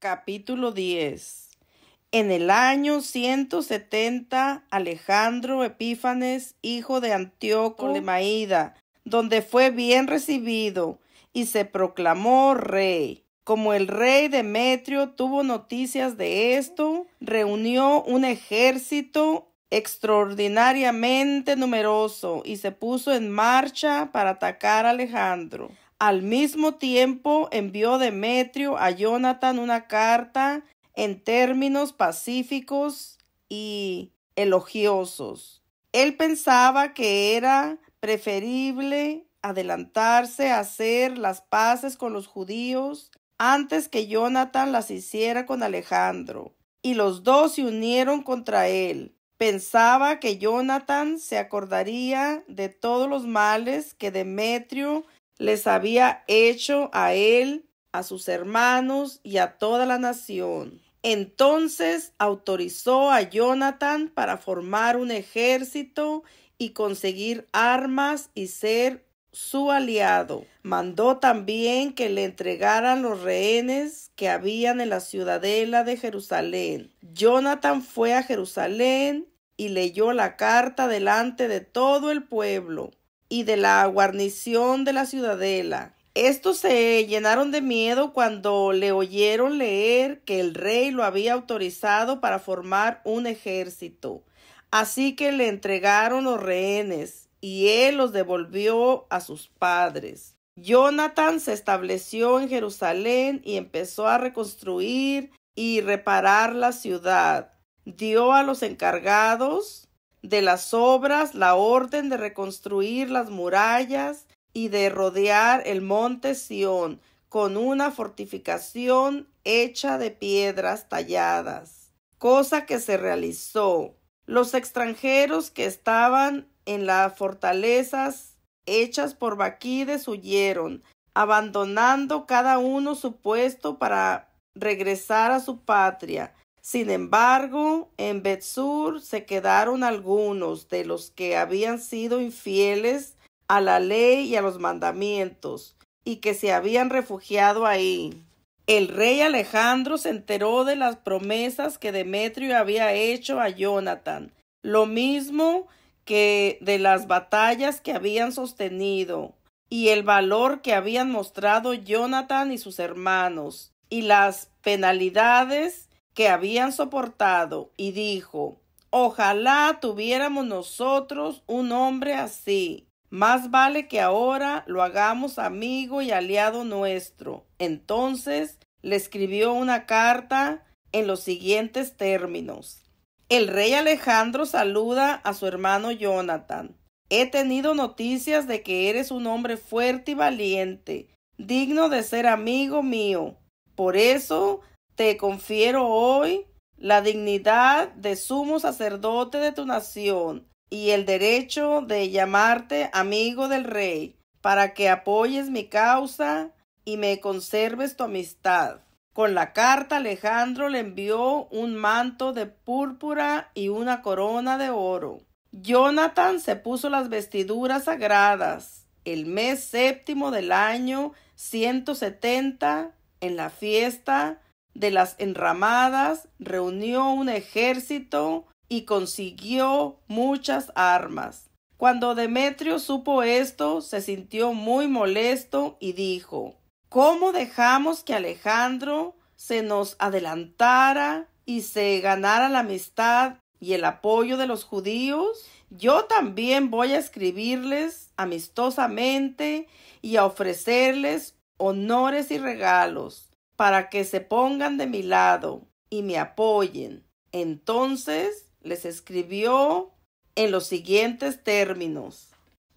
Capítulo 10. En el año 170, Alejandro Epífanes, hijo de Antíoco Ptolemaida, donde fue bien recibido y se proclamó rey. Como el rey Demetrio tuvo noticias de esto, reunió un ejército extraordinariamente numeroso y se puso en marcha para atacar a Alejandro. Al mismo tiempo envió Demetrio a Jonatán una carta en términos pacíficos y elogiosos. Él pensaba que era preferible adelantarse a hacer las paces con los judíos antes que Jonatán las hiciera con Alejandro, y los dos se unieron contra él. Pensaba que Jonatán se acordaría de todos los males que Demetrio les había hecho a él, a sus hermanos y a toda la nación. Entonces autorizó a Jonatán para formar un ejército y conseguir armas y ser su aliado. Mandó también que le entregaran los rehenes que habían en la ciudadela de Jerusalén. Jonatán fue a Jerusalén y leyó la carta delante de todo el pueblo y de la guarnición de la ciudadela. Estos se llenaron de miedo cuando le oyeron leer que el rey lo había autorizado para formar un ejército. Así que le entregaron los rehenes y él los devolvió a sus padres. Jonatán se estableció en Jerusalén y empezó a reconstruir y reparar la ciudad. Dio a los encargados de las obras la orden de reconstruir las murallas y de rodear el monte Sión con una fortificación hecha de piedras talladas, cosa que se realizó. Los extranjeros que estaban en las fortalezas hechas por Baquides huyeron, abandonando cada uno su puesto para regresar a su patria. Sin embargo, en Bet-sur se quedaron algunos de los que habían sido infieles a la ley y a los mandamientos, y que se habían refugiado ahí. El rey Alejandro se enteró de las promesas que Demetrio había hecho a Jonatán, lo mismo que de las batallas que habían sostenido, y el valor que habían mostrado Jonatán y sus hermanos, y las penalidades que habían soportado, y dijo: ojalá tuviéramos nosotros un hombre así. Más vale que ahora lo hagamos amigo y aliado nuestro. Entonces le escribió una carta en los siguientes términos: el rey Alejandro saluda a su hermano Jonatán. He tenido noticias de que eres un hombre fuerte y valiente, digno de ser amigo mío. Por eso te confiero hoy la dignidad de sumo sacerdote de tu nación y el derecho de llamarte amigo del rey, para que apoyes mi causa y me conserves tu amistad. Con la carta Alejandro le envió un manto de púrpura y una corona de oro. Jonatán se puso las vestiduras sagradas. El mes séptimo del año 170, en la fiesta de las enramadas, reunió un ejército y consiguió muchas armas. Cuando Demetrio supo esto, se sintió muy molesto y dijo: ¿cómo dejamos que Alejandro se nos adelantara y se ganara la amistad y el apoyo de los judíos? Yo también voy a escribirles amistosamente y a ofrecerles honores y regalos, para que se pongan de mi lado y me apoyen. Entonces les escribió en los siguientes términos: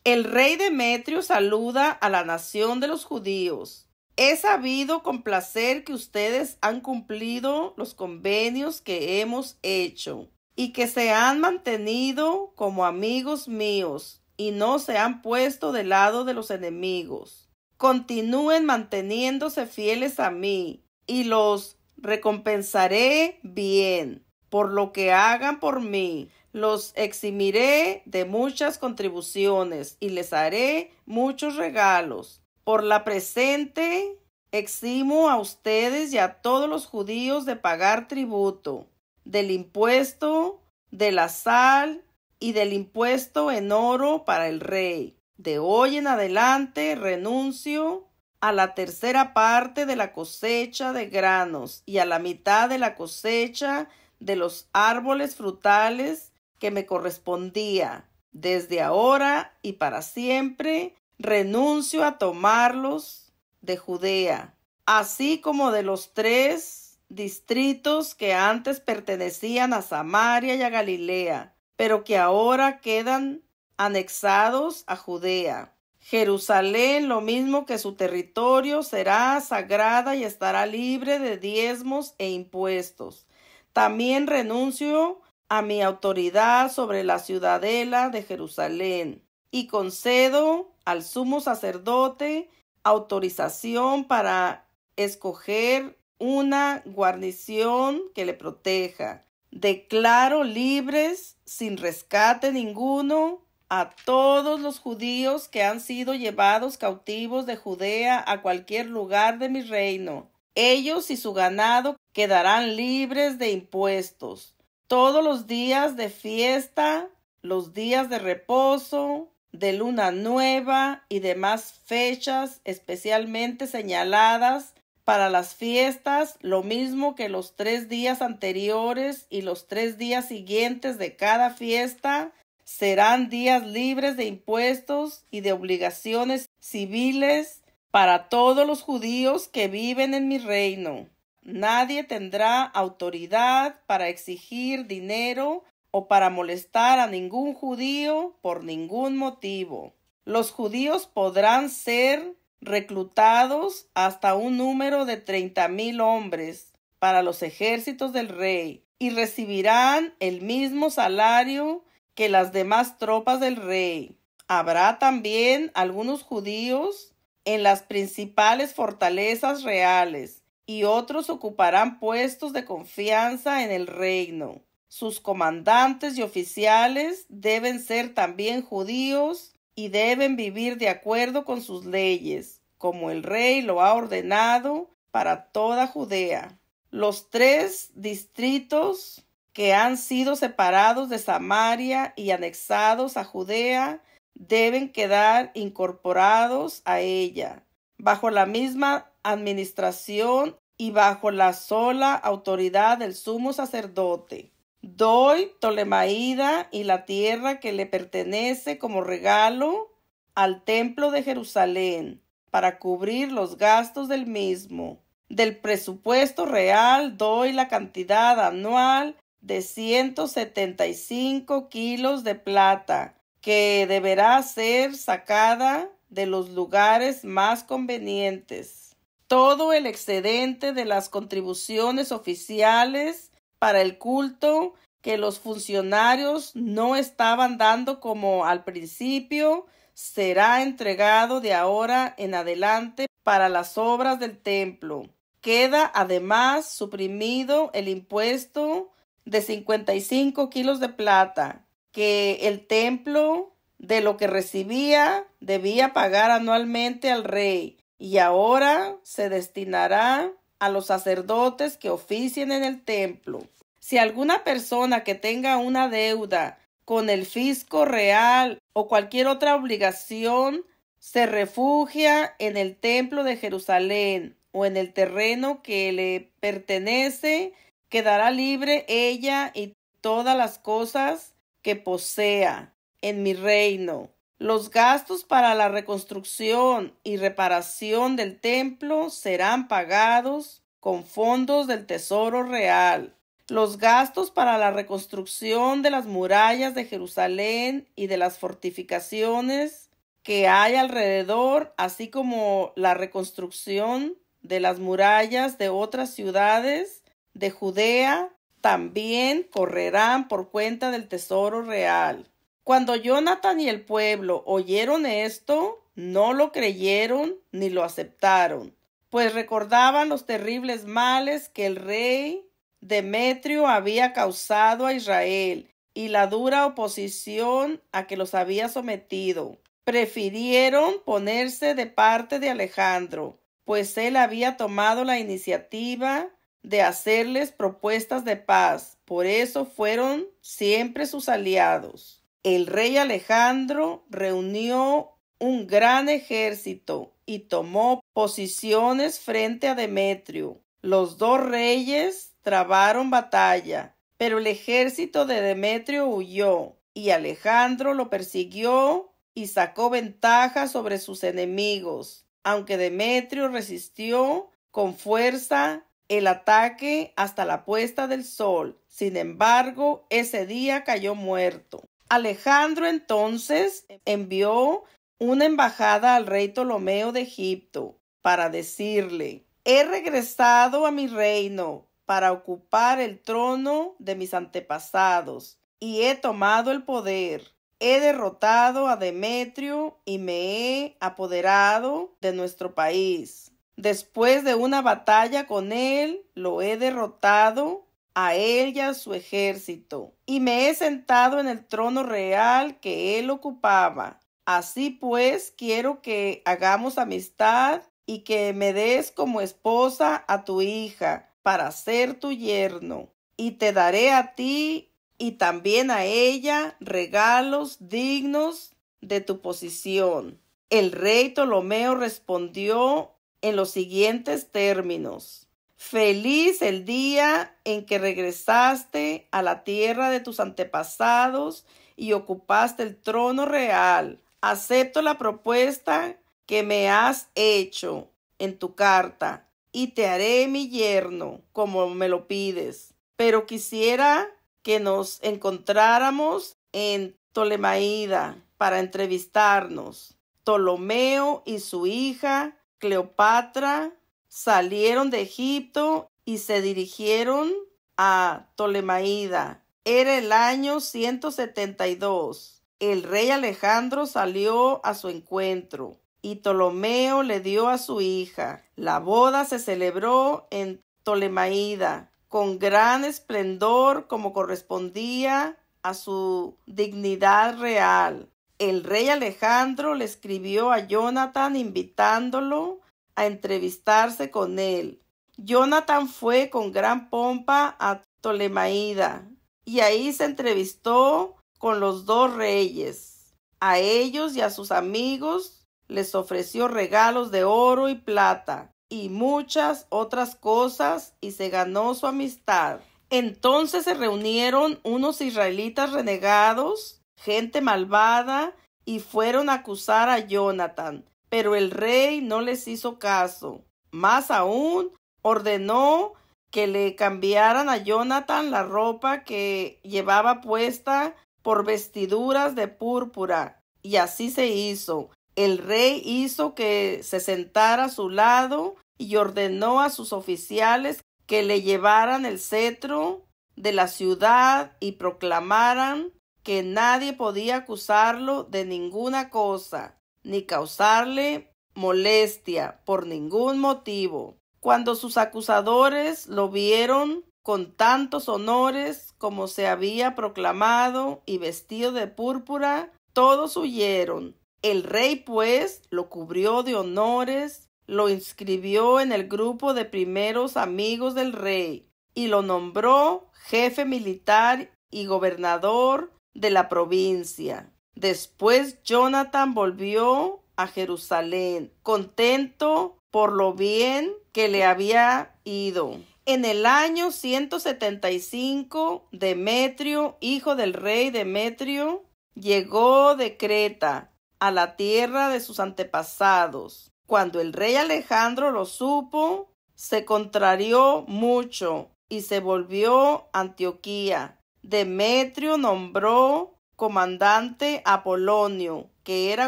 el rey Demetrio saluda a la nación de los judíos. He sabido con placer que ustedes han cumplido los convenios que hemos hecho y que se han mantenido como amigos míos y no se han puesto del lado de los enemigos. Continúen manteniéndose fieles a mí y los recompensaré bien por lo que hagan por mí. Los eximiré de muchas contribuciones y les haré muchos regalos. Por la presente eximo a ustedes y a todos los judíos de pagar tributo, del impuesto, de la sal y del impuesto en oro para el rey. De hoy en adelante renuncio a la tercera parte de la cosecha de granos y a la mitad de la cosecha de los árboles frutales que me correspondía. Desde ahora y para siempre renuncio a tomarlos de Judea, así como de los 3 distritos que antes pertenecían a Samaria y a Galilea, pero que ahora quedan anexados a Judea. Jerusalén, lo mismo que su territorio, será sagrada y estará libre de diezmos e impuestos. También renuncio a mi autoridad sobre la ciudadela de Jerusalén y concedo al sumo sacerdote autorización para escoger una guarnición que le proteja. Declaro libres, sin rescate ninguno, a todos los judíos que han sido llevados cautivos de Judea a cualquier lugar de mi reino. Ellos y su ganado quedarán libres de impuestos. Todos los días de fiesta, los días de reposo, de luna nueva y demás fechas especialmente señaladas para las fiestas, lo mismo que los 3 días anteriores y los 3 días siguientes de cada fiesta, serán días libres de impuestos y de obligaciones civiles para todos los judíos que viven en mi reino. Nadie tendrá autoridad para exigir dinero o para molestar a ningún judío por ningún motivo. Los judíos podrán ser reclutados hasta un número de 30,000 hombres para los ejércitos del rey y recibirán el mismo salario que las demás tropas del rey. Habrá también algunos judíos en las principales fortalezas reales y otros ocuparán puestos de confianza en el reino. Sus comandantes y oficiales deben ser también judíos y deben vivir de acuerdo con sus leyes, como el rey lo ha ordenado para toda Judea. Los 3 distritos que han sido separados de Samaria y anexados a Judea deben quedar incorporados a ella, bajo la misma administración y bajo la sola autoridad del sumo sacerdote. Doy Ptolemaida y la tierra que le pertenece como regalo al templo de Jerusalén para cubrir los gastos del mismo. Del presupuesto real doy la cantidad anual de 175 kilos de plata, que deberá ser sacada de los lugares más convenientes. Todo el excedente de las contribuciones oficiales para el culto que los funcionarios no estaban dando como al principio será entregado de ahora en adelante para las obras del templo. Queda además suprimido el impuesto de 55 kilos de plata que el templo de lo que recibía debía pagar anualmente al rey, y ahora se destinará a los sacerdotes que oficien en el templo. Si alguna persona que tenga una deuda con el fisco real o cualquier otra obligación se refugia en el templo de Jerusalén o en el terreno que le pertenece, quedará libre ella y todas las cosas que posea en mi reino. Los gastos para la reconstrucción y reparación del templo serán pagados con fondos del tesoro real. Los gastos para la reconstrucción de las murallas de Jerusalén y de las fortificaciones que hay alrededor, así como la reconstrucción de las murallas de otras ciudades de Judea, también correrán por cuenta del tesoro real. Cuando Jonatán y el pueblo oyeron esto, no lo creyeron ni lo aceptaron, pues recordaban los terribles males que el rey Demetrio había causado a Israel y la dura oposición a que los había sometido. Prefirieron ponerse de parte de Alejandro, pues él había tomado la iniciativa de hacerles propuestas de paz. Por eso fueron siempre sus aliados. El rey Alejandro reunió un gran ejército y tomó posiciones frente a Demetrio. Los dos reyes trabaron batalla, pero el ejército de Demetrio huyó y Alejandro lo persiguió y sacó ventaja sobre sus enemigos, aunque Demetrio resistió con fuerza el ataque hasta la puesta del sol. Sin embargo, ese día cayó muerto. Alejandro entonces envió una embajada al rey Ptolomeo de Egipto para decirle: he regresado a mi reino para ocupar el trono de mis antepasados y he tomado el poder. He derrotado a Demetrio y me he apoderado de nuestro país. Después de una batalla con él, lo he derrotado a él y a su ejército, y me he sentado en el trono real que él ocupaba. Así pues, quiero que hagamos amistad y que me des como esposa a tu hija para ser tu yerno, y te daré a ti y también a ella regalos dignos de tu posición. El rey Ptolomeo respondió en los siguientes términos: feliz el día en que regresaste a la tierra de tus antepasados y ocupaste el trono real. Acepto la propuesta que me has hecho en tu carta y te haré mi yerno como me lo pides. Pero quisiera que nos encontráramos en Ptolemaida para entrevistarnos. Ptolomeo y su hija Cleopatra salieron de Egipto y se dirigieron a Ptolemaida. Era el año 172. El rey Alejandro salió a su encuentro y Ptolomeo le dio a su hija. La boda se celebró en Ptolemaida con gran esplendor, como correspondía a su dignidad real. El rey Alejandro le escribió a Jonatán invitándolo a entrevistarse con él. Jonatán fue con gran pompa a Ptolemaida y ahí se entrevistó con los dos reyes. A ellos y a sus amigos les ofreció regalos de oro y plata y muchas otras cosas y se ganó su amistad. Entonces se reunieron unos israelitas renegados, gente malvada, y fueron a acusar a Jonatán, pero el rey no les hizo caso. Más aún, ordenó que le cambiaran a Jonatán la ropa que llevaba puesta por vestiduras de púrpura, y así se hizo. El rey hizo que se sentara a su lado y ordenó a sus oficiales que le llevaran el cetro de la ciudad y proclamaran que nadie podía acusarlo de ninguna cosa, ni causarle molestia por ningún motivo. Cuando sus acusadores lo vieron con tantos honores como se había proclamado y vestido de púrpura, todos huyeron. El rey, pues, lo cubrió de honores, lo inscribió en el grupo de primeros amigos del rey y lo nombró jefe militar y gobernador de la provincia. Después Jonatán volvió a Jerusalén, contento por lo bien que le había ido. En el año 175, Demetrio, hijo del rey Demetrio, llegó de Creta a la tierra de sus antepasados. Cuando el rey Alejandro lo supo, se contrarió mucho y se volvió a Antioquía. Demetrio nombró comandante a Polonio, que era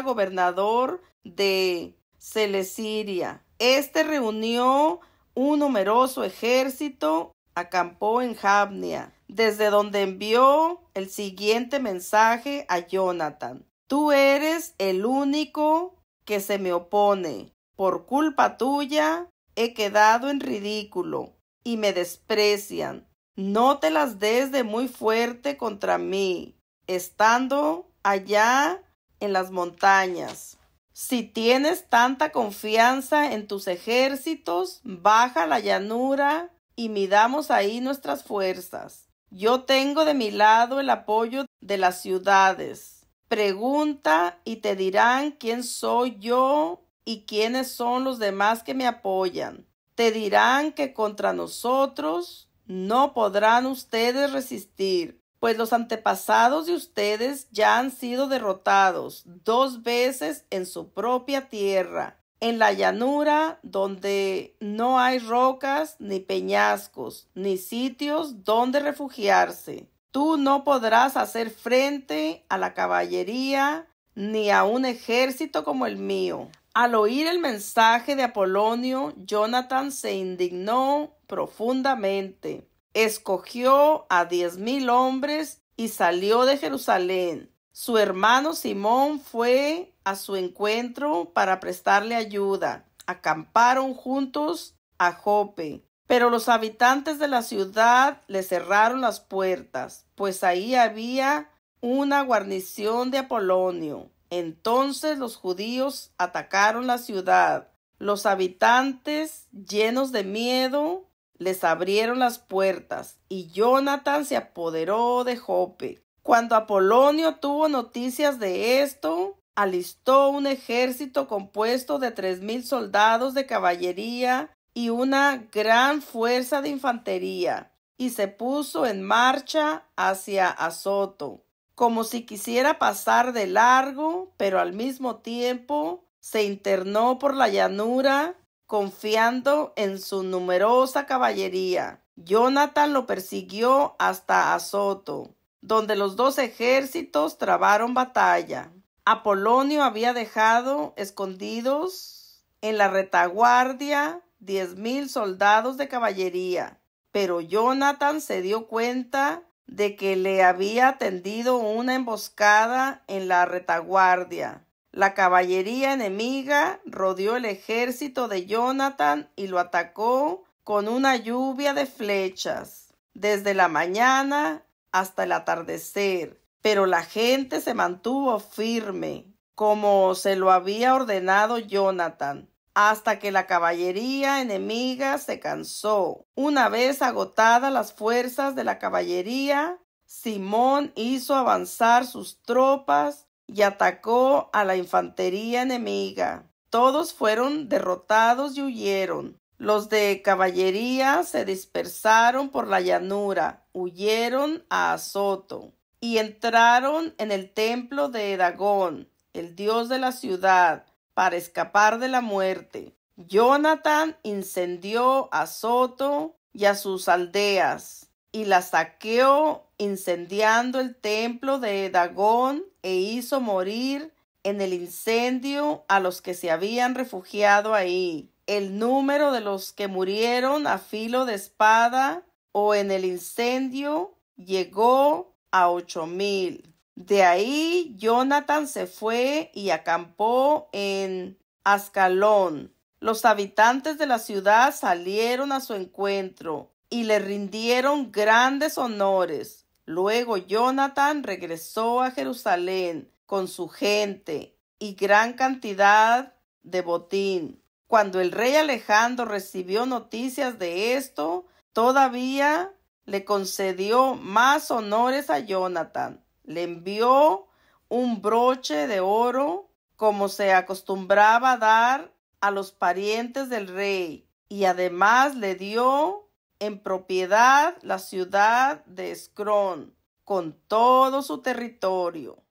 gobernador de Celesyria. Este reunió un numeroso ejército, acampó en Jabnia, desde donde envió el siguiente mensaje a Jonatán: tú eres el único que se me opone. Por culpa tuya he quedado en ridículo y me desprecian. No te las des de muy fuerte contra mí, estando allá en las montañas. Si tienes tanta confianza en tus ejércitos, baja a la llanura y midamos ahí nuestras fuerzas. Yo tengo de mi lado el apoyo de las ciudades. Pregunta y te dirán quién soy yo y quiénes son los demás que me apoyan. Te dirán que contra nosotros no podrán ustedes resistir, pues los antepasados de ustedes ya han sido derrotados 2 veces en su propia tierra, en la llanura donde no hay rocas ni peñascos, ni sitios donde refugiarse. Tú no podrás hacer frente a la caballería ni a un ejército como el mío. Al oír el mensaje de Apolonio, Jonatán se indignó profundamente. Escogió a 10,000 hombres y salió de Jerusalén. Su hermano Simón fue a su encuentro para prestarle ayuda. Acamparon juntos a Jope. Pero los habitantes de la ciudad le cerraron las puertas, pues ahí había una guarnición de Apolonio. Entonces los judíos atacaron la ciudad. Los habitantes, llenos de miedo, les abrieron las puertas, y Jonatán se apoderó de Jope. Cuando Apolonio tuvo noticias de esto, alistó un ejército compuesto de 3,000 soldados de caballería y una gran fuerza de infantería, y se puso en marcha hacia Azoto, como si quisiera pasar de largo, pero al mismo tiempo se internó por la llanura, confiando en su numerosa caballería. Jonatán lo persiguió hasta Azoto, donde los 2 ejércitos trabaron batalla. Apolonio había dejado escondidos en la retaguardia 10,000 soldados de caballería, pero Jonatán se dio cuenta de que le había tendido una emboscada en la retaguardia. La caballería enemiga rodeó el ejército de Jonatán y lo atacó con una lluvia de flechas, desde la mañana hasta el atardecer. Pero la gente se mantuvo firme, como se lo había ordenado Jonatán, hasta que la caballería enemiga se cansó. Una vez agotadas las fuerzas de la caballería, Simón hizo avanzar sus tropas y atacó a la infantería enemiga. Todos fueron derrotados y huyeron. Los de caballería se dispersaron por la llanura, huyeron a Azoto y entraron en el templo de Dagón, el dios de la ciudad, para escapar de la muerte. Jonatán incendió Azoto y a sus aldeas, y la saqueó incendiando el templo de Dagón, e hizo morir en el incendio a los que se habían refugiado ahí. El número de los que murieron a filo de espada o en el incendio llegó a 8,000. De ahí Jonatán se fue y acampó en Ascalón. Los habitantes de la ciudad salieron a su encuentro y le rindieron grandes honores. Luego Jonatán regresó a Jerusalén con su gente y gran cantidad de botín. Cuando el rey Alejandro recibió noticias de esto, todavía le concedió más honores a Jonatán. Le envió un broche de oro, como se acostumbraba a dar a los parientes del rey, y además le dio en propiedad la ciudad de Escrón, con todo su territorio.